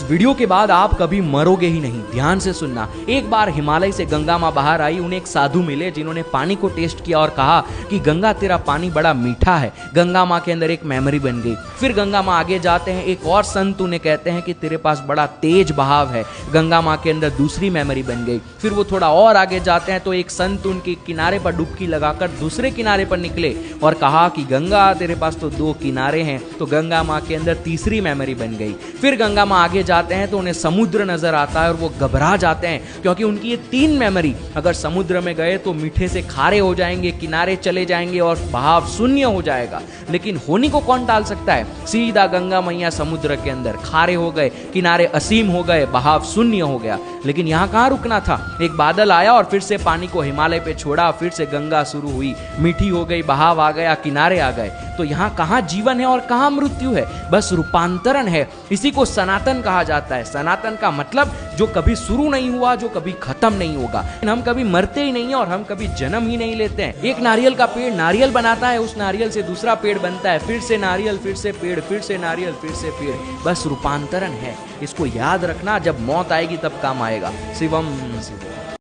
Video के बाद आप कभी मरोगे ही नहीं। ध्यान से सुनना। एक बार हिमालय से गंगा माँ बाहर आई। उन्हें एक साधु मिले जिन्होंने पानी को टेस्ट किया और कहा कि गंगा तेरा पानी बड़ा मीठा है। गंगा माँ के अंदर एक मेमोरी बन गई। फिर गंगा माँ आगे जाते हैं, एक और संत उन्हें कहते हैं कि तेरे पास बड़ा तेज बहाव है। गंगा माँ के अंदर दूसरी मेमोरी बन गई। फिर वो थोड़ा और आगे जाते हैं तो एक संत उनके किनारे पर डुबकी लगाकर दूसरे किनारे पर निकले और कहा कि गंगा तेरे पास तो 2 किनारे हैं। तो गंगा माँ के अंदर तीसरी मेमोरी बन गई। फिर गंगा माँ आगे जाते हैं तो उन्हें समुद्र नजर आता है और वो घबरा जाते हैं, क्योंकि उनकी ये 3 मेमोरी अगर समुद्र में गए तो मीठे से खारे हो जाएंगे, किनारे चले जाएंगे और बहाव शून्य हो जाएगा। लेकिन होनी को कौन टाल सकता है? सीधा गंगा मैया समुद्र के अंदर, खारे हो गए, किनारे असीम हो गए, बहाव शून्य हो गया। लेकिन यहाँ कहाँ रुकना था? एक बादल आया और फिर से पानी को हिमालय पे छोड़ा, फिर से गंगा शुरू हुई, मीठी हो गई, बहाव आ गया, किनारे आ गए। तो यहाँ कहाँ जीवन है और कहाँ मृत्यु है? बस रूपांतरण है। इसी को सनातन कहा जाता है। सनातन का मतलब जो कभी शुरू नहीं हुआ, जो कभी खत्म नहीं होगा। हम कभी मरते ही नहीं है और हम कभी जन्म ही नहीं लेते हैं। एक नारियल का पेड़ नारियल बनाता है, उस नारियल से दूसरा पेड़ बनता है, फिर से नारियल, फिर से पेड़, फिर से नारियल, फिर से पेड़। बस रूपांतरण है। इसको याद रखना, जब मौत आएगी तब काम आएगा। शिवम शिवम।